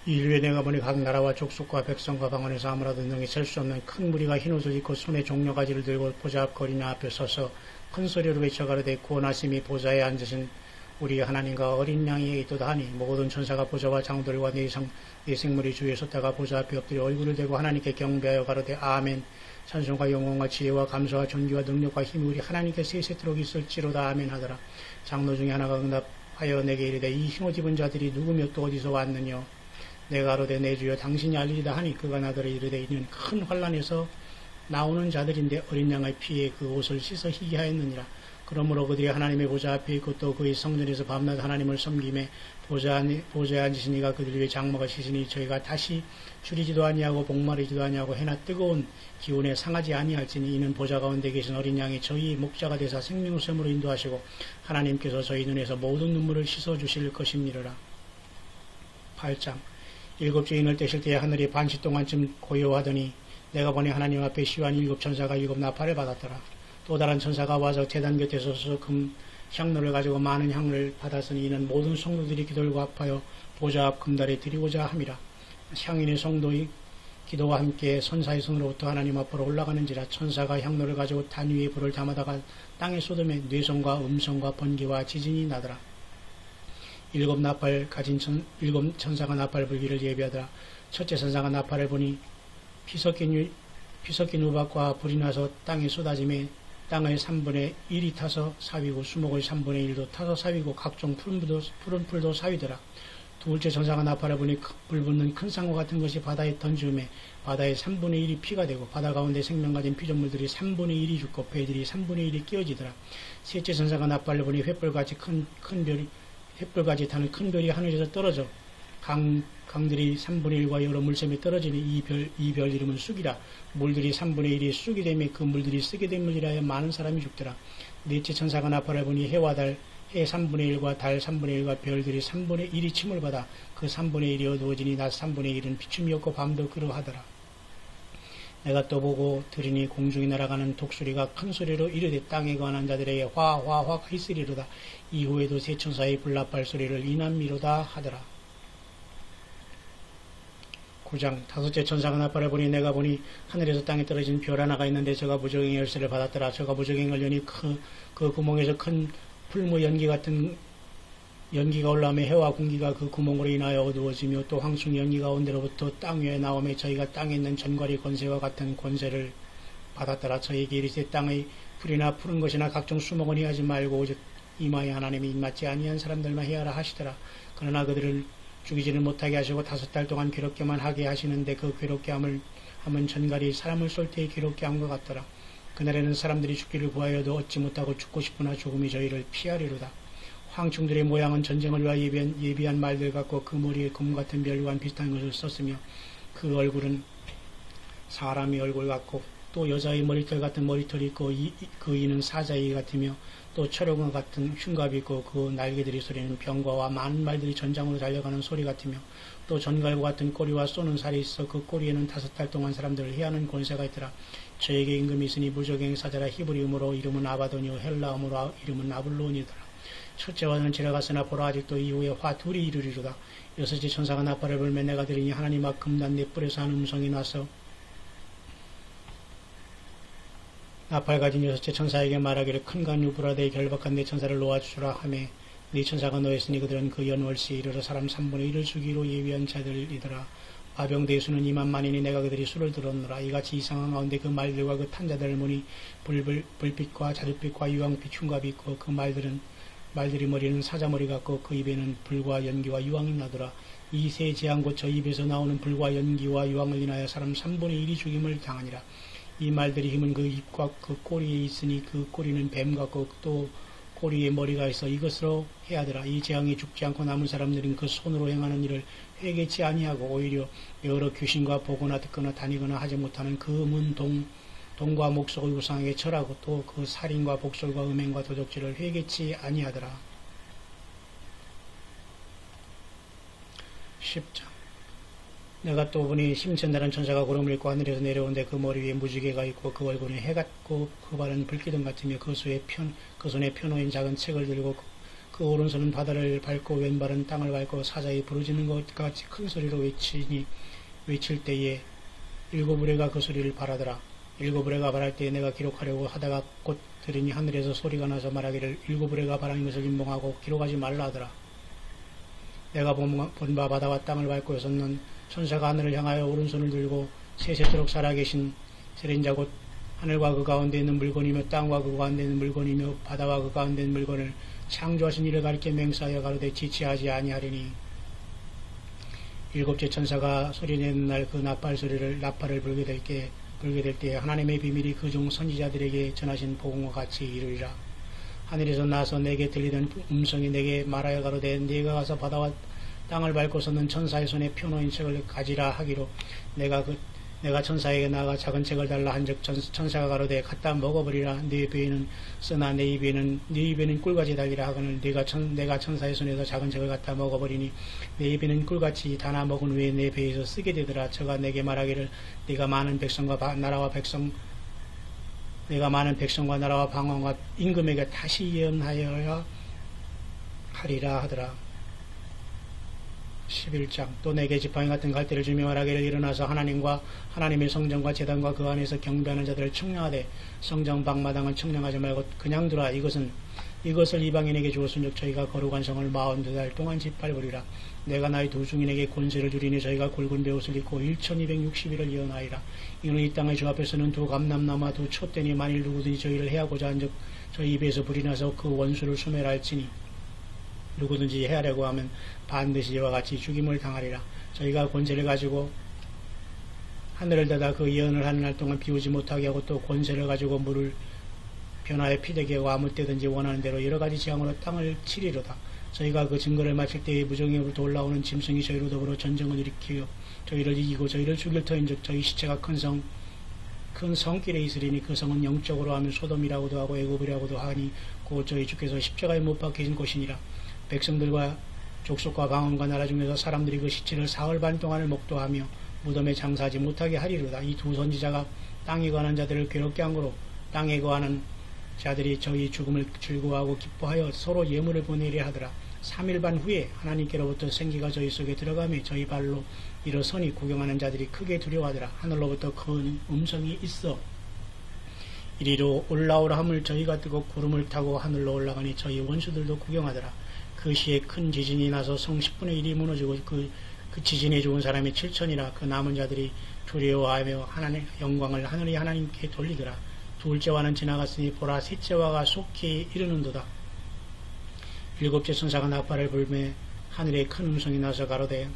이 일후에 내가 보니 각 나라와 족속과 백성과 방언에서 아무라도 능히 셀 수 없는 큰 무리가 흰옷을 입고 손에 종려가지를 들고 보좌 앞 거리나 앞에 서서 큰 소리로 외쳐가로되 구원하심이 보좌에 앉으신 우리 하나님과 어린 양에게 있도다 하니 모든 천사가 보좌와 장들과 네 생물이 주위에 섰다가 보좌 앞에 엎드려 얼굴을 대고 하나님께 경배하여 가로되 아멘. 찬송과 영광과 지혜와 감사와 존귀와 능력과 힘이 우리 하나님께 세세토록 있을지로다 아멘 하더라. 장로 중에 하나가 응답하여 내게 이르되 이 흰옷 입은 자들이 누구며 또 어디서 왔느냐. 내가 가로되 내 주여 당신이 알리리다 하니 그가 나더러 이르되 이는 큰 환란에서 나오는 자들인데 어린 양의 피에 그 옷을 씻어 희게 하였느니라. 그러므로 그들이 하나님의 보좌 앞에 있고 또 그의 성전에서 밤낮 하나님을 섬김에 보좌에 앉으신 이가 그들 위에 장막을 씻으니 저희가 다시 줄이지도 아니하고 목마르지도 아니하고 해나 뜨거운 기운에 상하지 아니할지니 이는 보좌 가운데 계신 어린 양이 저희 목자가 되사 생명샘으로 인도하시고 하나님께서 저희 눈에서 모든 눈물을 씻어주실 것임이니라. 8장 일곱 주인을 떼실 때에 하늘이 반시 동안쯤 고요하더니 내가 보니 하나님 앞에 시완 일곱 천사가 일곱 나팔을 받았더라. 또 다른 천사가 와서 제단 곁에 서서 금 향로를 가지고 많은 향을 받았으니 이는 모든 성도들이 기도를 합하여 보좌 앞 금달에 드리고자 함이라. 향인의 성도의 기도와 함께 선사의 손으로부터 하나님 앞으로 올라가는지라. 천사가 향로를 가지고 단 위에 불을 담아다가 땅에 쏟으며 뇌성과 음성과 번개와 지진이 나더라. 일곱 천사가 나팔 불기를 예비하더라. 첫째 천사가 나팔을 보니 피 섞인 우박과 불이 나서 땅에 쏟아지며 땅의 3분의 1이 타서 사위고 수목의 3분의 1도 타서 사위고 각종 푸른 풀도 사위더라. 둘째 천사가 나팔을 보니 불붙는 큰 상어 같은 것이 바다에 던지음에 바다의 3분의 1이 피가 되고 바다 가운데 생명 가진 피조물들이 3분의 1이 죽고 배들이 3분의 1이 끼어지더라. 셋째 천사가 나팔을 보니 횃불같이 타는 큰 별이 하늘에서 떨어져 강들이 3분의 1과 여러 물샘이 떨어지니 이 별 이름은 쑥이라. 물들이 3분의 1이 쑥이 되며 그 물들이 쓰게 된 물이라 많은 사람이 죽더라. 넷째 천사가 나팔을 보니 해와 달, 해 3분의 1과 달 3분의 1과 별들이 3분의 1이 침을 받아 그 3분의 1이 어두워지니 낮 3분의 1은 비춤이 없고 밤도 그러하더라. 내가 또 보고 들으니 공중에 날아가는 독수리가 큰 소리로 이르되 땅에 관한 자들에게 화화화가 있으리로다. 이후에도 세 천사의 불나팔 소리를 이남미로다 하더라. 9장 다섯째 천사가 나팔을 보니 내가 보니 하늘에서 땅에 떨어진 별 하나가 있는데 저가 무적행의 열쇠를 받았더라. 저가 무적행을 여니 그 구멍에서 큰 풀무 연기 같은 연기가 올라오며 해와 공기가 그 구멍으로 인하여 어두워지며 또 황충 연기가 온 데로부터 땅 위에 나오며 저희가 땅에 있는 전과리 권세와 같은 권세를 받았더라. 저에게 이르시되 땅의 풀이나 푸른 것이나 각종 수목은 해하지 말고 오직 이마에 하나님이 입맞지 아니한 사람들만 해하라 하시더라. 그러나 그들을 죽이지를 못하게 하시고 5달 동안 괴롭게만 하게 하시는데 그 괴롭게 함은 전갈이 사람을 쏠 때에 괴롭게 한 것 같더라. 그날에는 사람들이 죽기를 구하여도 얻지 못하고 죽고 싶으나 죽음이 저희를 피하리로다. 황충들의 모양은 전쟁을 위하여 예비한 말들 같고 그 머리에 검 같은 별과 비슷한 것을 썼으며 그 얼굴은 사람의 얼굴 같고 또 여자의 머리털 같은 머리털이 있고 그 이는 사자의 같으며 또 철옹과 같은 흉갑이 있고 그 날개들이 소리는 병과와 많은 말들이 전장으로 달려가는 소리 같으며 또 전갈과 같은 꼬리와 쏘는 살이 있어 그 꼬리에는 5달 동안 사람들을 해하는 권세가 있더라. 저에게 임금이 있으니 무적행 사자라. 히브리음으로 이름은 아바도니오 헬라음으로 이름은 아블론이더라. 첫째 화는 지나갔으나 보라 아직도 이후에 화 둘이 이르리로다. 여섯째 천사가 나팔을 불며 내가 들으니 하나님 앞 금단 네 뿔에서 한 음성이 나서 나팔 가진 여섯째 천사에게 말하기를 큰간 유브라데의 결박한 네 천사를 놓아주라 하며 네 천사가 놓였으니 그들은 그 연월시에 이르러 사람 3분의 1을 죽이로 예비한 자들이더라. 마병대의 수는 2만만이니 내가 그들이 수를 들었노라. 이같이 이상한 가운데 그 말들과 그 탄자들을 보니 불빛과 자줏빛과 유황빛 흉갑이 있고 그 말들이 머리는 사자머리 같고 그 입에는 불과 연기와 유황이 나더라. 이 세 재앙 곧 저 입에서 나오는 불과 연기와 유황을 인하여 사람 3분의 1이 죽임을 당하니라. 이 말들이 힘은 그 입과 그 꼬리에 있으니 그 꼬리는 뱀 같고 또 꼬리에 머리가 있어 이것으로 해야되라. 이 재앙이 죽지 않고 남은 사람들은 그 손으로 행하는 일을 회개치 아니하고 오히려 여러 귀신과 보거나 듣거나 다니거나 하지 못하는 금은 동과 목석의 우상에게 절하고 또 그 살인과 복술과 음행과 도적질을 회개치 아니하더라. 10장 내가 또 보니 심천다른 천사가 구름을 입고 하늘에서 내려오는데 그 머리 위에 무지개가 있고 그 얼굴은 해 같고 그 발은 불기둥 같으며 그 손에 펴놓인 작은 책을 들고 그 오른손은 바다를 밟고 왼발은 땅을 밟고 사자에 부르짖는 것 같이 큰 소리로 외칠 때에 일곱 의뢰가 그 소리를 바라더라. 일곱 의뢰가 바랄 때에 내가 기록하려고 하다가 곧 들으니 하늘에서 소리가 나서 말하기를 일곱 의뢰가 바라는 것을 인봉하고 기록하지 말라 하더라. 내가 본 바 바다와 땅을 밟고 섰는 천사가 하늘을 향하여 오른손을 들고 세세토록 살아계신 세린자 곧 하늘과 그 가운데 있는 물건이며 땅과 그 가운데 있는 물건이며 바다와 그 가운데 있는 물건을 창조하신 이를 가리켜 맹세하여 가로되 지체하지 아니하리니. 일곱째 천사가 소리내는 날 그 나팔을 불게 될 때에 하나님의 비밀이 그 중 선지자들에게 전하신 복음과 같이 이루리라. 하늘에서 나서 내게 들리던 음성이 내게 말하여 가로되 네가 가서 바다와 땅을 밟고 섰는 천사의 손에 펴놓인 책을 가지라 하기로 내가 천사에게 나가 작은 책을 달라 한즉 천사가 가로되 갖다 먹어버리라. 네 배에는 쓰나 네 입에는 꿀같이 달리라 하거늘 내가 천사의 손에서 작은 책을 갖다 먹어버리니 내 입에는 꿀같이 다나 먹은 후에 내 배에서 쓰게 되더라. 저가 내게 말하기를 내가 많은 백성과 나라와 방언과 임금에게 다시 예언하여야 하리라 하더라. 11장 또 내게 지팡이 같은 갈대를 주며 말하기를 일어나서 하나님의 성전과 제단과 그 안에서 경배하는 자들을 청량하되 성전 방마당을 청량하지 말고 그냥 두라. 이것을 이방인에게 주었은즉 저희가 거룩한 성을 42달 동안 짓밟으리라. 내가 나의 두 중인에게 권세를 주리니 저희가 굵은 베옷을 입고 1260일을 예언하리라. 이는 이 땅의 주 앞에서는 두 감람나무와 두 촛대니 만일 누구든지 저희를 해하고자 한즉 저희 입에서 불이 나서 그 원수를 소멸할지니 누구든지 해하려고 하면 반드시 이와 같이 죽임을 당하리라. 저희가 권세를 가지고 하늘을 닫아 그 예언을 하는 날 동안 비우지 못하게 하고 또 권세를 가지고 물을 변화에 피되게 하고 아무 때든지 원하는 대로 여러 가지 재앙으로 땅을 치리로다. 저희가 그 증거를 마칠 때에 무정의로부터 올라오는 짐승이 저희로 더불어 전쟁을 일으키며 저희를 이기고 저희를 죽일 터인즉 저희 시체가 큰 성길에 있으리니 그 성은 영적으로 하면 소돔이라고도 하고 애굽이라고도 하니 곧 저희 주께서 십자가에 못 박히신 곳이니라. 백성들과 족속과 방언과 나라 중에서 사람들이 그 시체를 사흘 반 동안을 목도하며 무덤에 장사하지 못하게 하리로다. 이 두 선지자가 땅에 관한 자들을 괴롭게 한 거로 땅에 거하는 자들이 저희 죽음을 즐거워하고 기뻐하여 서로 예물을 보내려 하더라. 3일 반 후에 하나님께로부터 생기가 저희 속에 들어가며 저희 발로 일어서니 구경하는 자들이 크게 두려워하더라. 하늘로부터 큰 음성이 있어 이리로 올라오라 함을 저희가 뜨고 구름을 타고 하늘로 올라가니 저희 원수들도 구경하더라. 그 시에 큰 지진이 나서 성 10분의 1이 무너지고 그 지진에 죽은 사람이 7천이라. 그 남은 자들이 두려워하며 하나님의 영광을 하늘의 하나님께 돌리더라. 둘째와는 지나갔으니 보라 셋째와가 속히 이르는도다. 일곱째 천사가 나팔을 불매 하늘에 큰 음성이 나서 가로되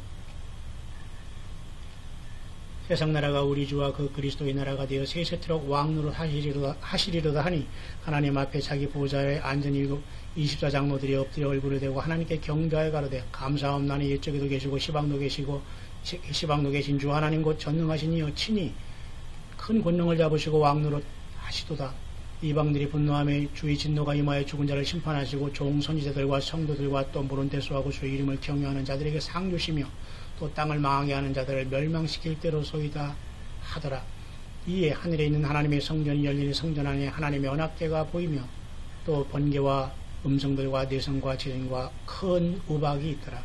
세상 나라가 우리 주와 그 그리스도의 나라가 되어 세세토록 왕노릇 하시리로다 하니 하나님 앞에 자기 보좌에 앉은 24장로들이 엎드려 얼굴을 대고 하나님께 경배하여 가로되 감사함나니 옛적에도 계시고 시방도 계신 주 하나님 곧 전능하신 이여 친히 큰 권능을 잡으시고 왕노릇 하시도다. 이방들이 분노하며 주의 진노가 임하여 죽은 자를 심판하시고 종 선지자들과 성도들과 또 모른 데 수하고 주의 이름을 경외하는 자들에게 상 주시며 또 땅을 망하게 하는 자들을 멸망시킬 대로소이다 하더라. 이에 하늘에 있는 하나님의 성전이 열리니 성전 안에 하나님의 언약궤가 보이며 또 번개와 음성들과 내성과 지진과 큰 우박이 있더라.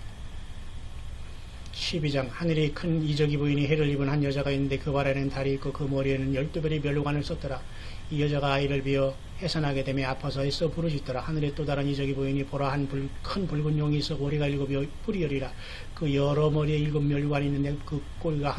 12장 하늘에 큰 이적이 보이니 해를 입은 한 여자가 있는데 그 발에는 달이 있고 그 머리에는 12별의 멸관을 썼더라. 이 여자가 아이를 비어 해산하게 되며 아파서 애써 부르짖더라. 하늘에 또 다른 이적이 보이니 보라 큰 붉은 용이 있어 머리가 7이 뿔이 열이라. 그 여러 머리에 7멸관이 있는데 그 꼬리가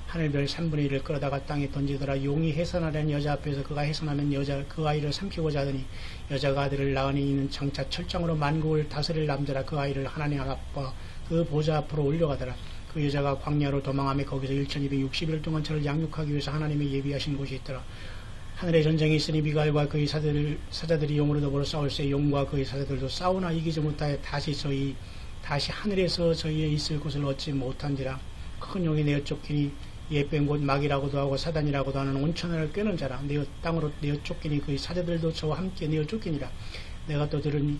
하늘별 3분의 1을 끌어다가 땅에 던지더라. 용이 해산하려는 여자 앞에서 그가 해산하면 그 아이를 삼키고자 하더니 여자가 아들을 낳으니 이는 장차 철장으로 만국을 다스릴 남자라. 그 아이를 하나님 아빠 그 보좌 앞으로 올려가더라. 그 여자가 광야로 도망하며 거기서 1260일 동안 저를 양육하기 위해서 하나님이 예비하신 곳이 있더라. 하늘에 전쟁이 있으니 미가엘과 그의 사자들이 용으로 더불어 싸울세. 용과 그의 사자들도 싸우나 이기지 못하여 다시 하늘에서 저희의 있을 곳을 얻지 못한지라. 큰 용이 내어 쫓기니 예뺀 곳 마귀라고도 하고 사단이라고도 하는 온천을 꿰는 자라. 땅으로 내어 쫓기니 그의 사자들도 저와 함께 내어 쫓기니라. 내가 또 들으니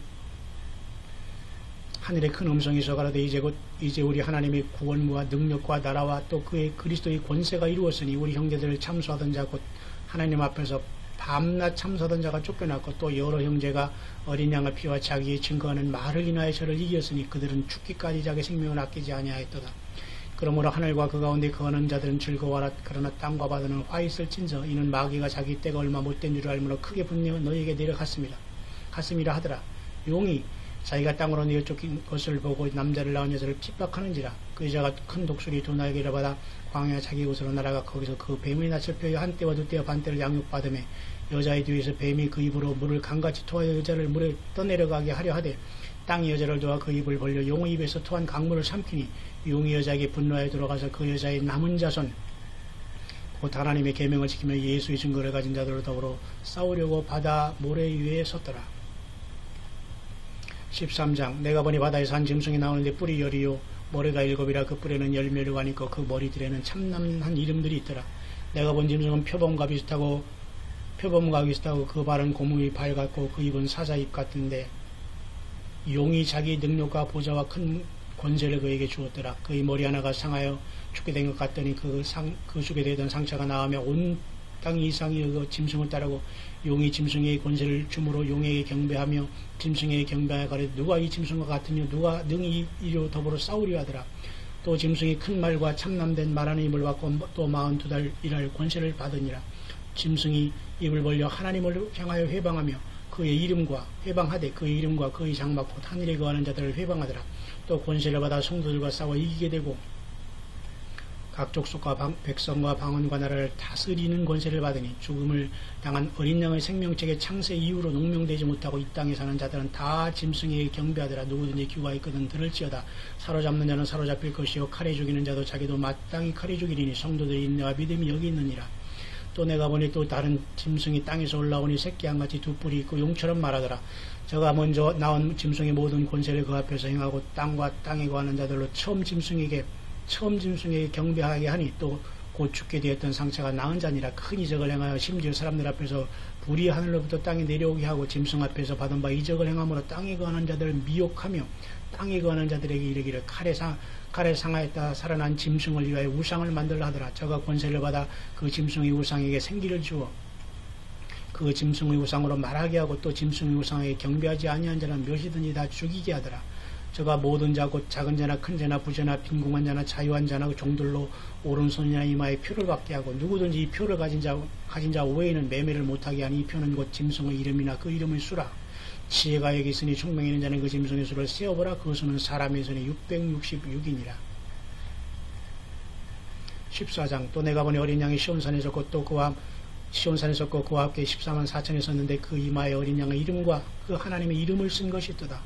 하늘에 큰 음성이 서가라되 이제 우리 하나님의 구원과 능력과 나라와 또 그의 그리스도의 권세가 이루었으니 우리 형제들을 참수하던 자 곧 하나님 앞에서 밤낮 참서던 자가 쫓겨났고 또 여러 형제가 어린 양의 피와 자기의 증거하는 말을 인하여 저를 이겼으니 그들은 죽기까지 자기 생명을 아끼지 아니하였도다. 그러므로 하늘과 그 가운데 거하는 자들은 즐거워하라. 그러나 땅과 바다는 화 있을진저 이는 마귀가 자기 때가 얼마 못된 줄 알므로 크게 분명히 너희에게 내려갔습니다. 갔음이라 하더라. 용이 자기가 땅으로 내어 쫓긴 것을 보고 남자를 낳은 여자를 핍박하는지라. 그 여자가 큰 독수리 두 날개를 받아 광야 자기 곳으로 날아가 거기서 그 뱀의 낯을 펴여 한 때와 두 때와 반 때를 양육받으며 여자의 뒤에서 뱀이 그 입으로 물을 강같이 토하여 여자를 물에 떠내려가게 하려 하되 땅이 여자를 도와 그 입을 벌려 용의 입에서 토한 강물을 삼키니 용이 여자에게 분노하여 들어가서 그 여자의 남은 자손 곧 하나님의 계명을 지키며 예수의 증거를 가진 자들로 더불어 싸우려고 바다 모래 위에 섰더라. 13장 내가 보니 바다에서 한 짐승이 나오는데 뿔이 열이요 머리가 7이라 그 뿔에는 열매류가 있고 그 머리들에는 참남한 이름들이 있더라. 내가 본 짐승은 표범과 비슷하고 그 발은 고무이 밝았고 그 입은 사자입 같은데 용이 자기 능력과 보좌와 큰 권세를 그에게 주었더라. 그의 머리 하나가 상하여 죽게 된 것 같더니 그 죽게 되던 상처가 나오며 온 땅 이상이 그 짐승을 따르고 용이 짐승의 권세를 주므로 용에게 경배하며 짐승에게 경배하여 가되 누가 이 짐승과 같으며 누가 능히 이로 더불어 싸우려 하더라. 또 짐승이 큰 말과 참남된 말하는 입을 받고 또 42달 일할 권세를 받으니라. 짐승이 입을 벌려 하나님을 향하여 회방하며 그의 이름과 회방하되 그의 이름과 그의 장막 곧 하늘에 거하는 자들을 회방하더라. 또 권세를 받아 성도들과 싸워 이기게 되고 각 족속과 백성과 방언과 나라를 다스리는 권세를 받으니 죽음을 당한 어린 양의 생명책의 창세 이후로 농명되지 못하고 이 땅에 사는 자들은 다 짐승에게 경배하더라. 누구든지 귀가 있거든 들을지어다. 사로잡는 자는 사로잡힐 것이요 칼에 죽이는 자도 자기도 마땅히 칼에 죽이리니 성도들의 인내와 믿음이 여기 있느니라. 또 내가 보니 또 다른 짐승이 땅에서 올라오니 새끼 양같이 두 뿔이 있고 용처럼 말하더라. 저가 먼저 나온 짐승의 모든 권세를 그 앞에서 행하고 땅과 땅에 거하는 자들로 처음 짐승에게 경배하게 하니 또 곧 죽게 되었던 상처가 나은 자니라. 큰 이적을 행하여 심지어 사람들 앞에서 불이 하늘로부터 땅에 내려오게 하고 짐승 앞에서 받은 바 이적을 행함으로 땅에 거하는 자들을 미혹하며 땅에 거하는 자들에게 이르기를 칼에 상하였다 살아난 짐승을 위하여 우상을 만들라 하더라. 저가 권세를 받아 그 짐승의 우상에게 생기를 주어 그 짐승의 우상으로 말하게 하고 또 짐승의 우상에게 경배하지 아니한 자는 몇이든지 다 죽이게 하더라. 저가 모든 자 곧 작은 자나 큰 자나 부자나 빈궁한 자나 자유한 자나 종들로 오른손이나 이마에 표를 받게 하고 누구든지 이 표를 가진 자 외에는 매매를 못하게 하니 이 표는 곧 짐승의 이름이나 그 이름의 수라. 지혜가 여기 있으니 총명이 있는 자는 그 짐승의 수를 세어보라. 그 수는 사람의 손이 666이니라. 14장 또 내가 보니 어린 양이 시온산에 섰고 또 그와 함께 14만 4천이 섰는데 그 이마에 어린 양의 이름과 그 하나님의 이름을 쓴 것이 있도다.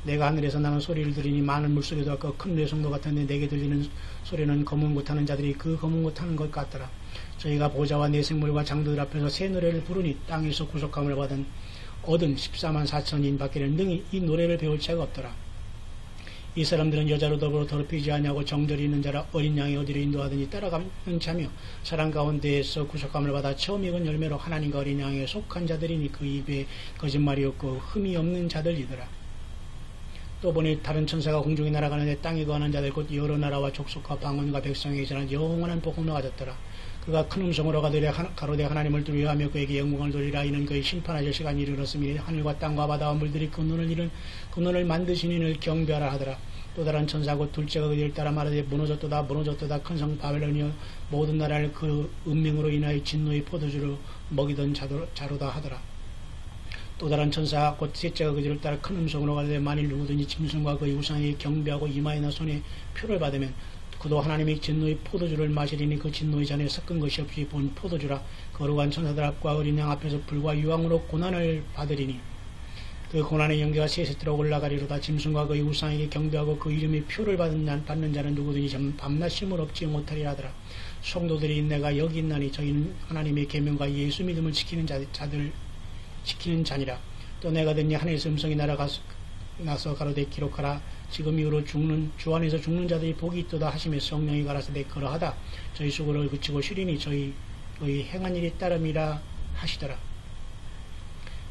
내가 하늘에서 나는 소리를 들으니 많은 물소리도 같고 큰 뇌성도 같은데 내게 들리는 소리는 검은 것 하는 자들이 그 검은 것 하는 것 같더라. 저희가 보좌와 내 생물과 장도들 앞에서 새 노래를 부르니 땅에서 구속함을 얻은 14만 4천인 밖에는 능히 이 노래를 배울 자가 없더라. 이 사람들은 여자로 더불어 더럽히지 아니하고 정절이 있는 자라 어린 양이 어디로 인도하든지 따라가는 자며 사람 가운데에서 구속함을 받아 처음 익은 열매로 하나님과 어린 양에 속한 자들이니 그 입에 거짓말이 없고 흠이 없는 자들이더라. 또 보니 다른 천사가 공중에 날아가는데 땅에 거하는 자들 곧 여러 나라와 족속과 방언과 백성에게 전한 영원한 복음을 가졌더라. 그가 큰 음성으로 가로되 하나님을 두려워하며 그에게 영광을 돌리라. 이는 그의 심판하실 시간이 이르렀으니 하늘과 땅과 바다와 물들이 그 눈을 만드신 이를 경배하라 하더라. 또 다른 천사 곧 둘째가 그들을 따라 말하되 무너졌도다 큰 성 바벨론이여 모든 나라를 그 운명으로 인하여 진노의 포도주로 먹이던 자로다 하더라. 또 다른 천사 곧 셋째가 그들을 따라 큰 음성으로 가로되 만일 누구든지 짐승과 그의 우상에게 경배하고 이마에나 손에 표를 받으면 그도 하나님의 진노의 포도주를 마시리니 그 진노의 잔에 섞은 것이 없이 본 포도주라. 거룩한 천사들 앞과 어린 양 앞에서 불과 유황으로 고난을 받으리니 그 고난의 연기가 세세토록 올라가리로다. 짐승과 그의 우상에게 경배하고 그 이름의 표를 받는 자는 누구든지 밤낮 쉼을 없지 못하리라 하더라. 성도들의 인내가 여기 있나니 저희는 하나님의 계명과 예수 믿음을 지키는 자니라. 또 내가 듣니 하늘에서 음성이 나서 가로되 기록하라. 지금 이후로 주 안에서 죽는 자들이 복이 있도다 하시며 성령이 가라사대 그러하다. 저희 수고를 그치고 쉬리니 저희의 행한 일이 따름이라 하시더라.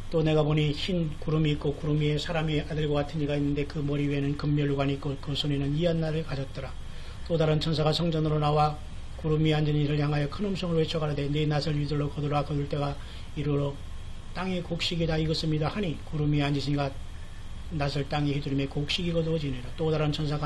또 내가 보니 흰 구름이 있고 구름 위에 사람의 아들과 같은 이가 있는데 그 머리 위에는 금멸관이 있고 그 손에는 이한날을 가졌더라. 또 다른 천사가 성전으로 나와 구름 위에 앉은 이를 향하여 큰 음성으로 외쳐가라되 네 낯을 위들러 거두라 거둘 때가 이르러 땅의 곡식이다 익었습니다 하니 구름 위에 앉으시니가 낯을 땅에 휘두르며 곡식이 거두어지니라. 또 다른 천사가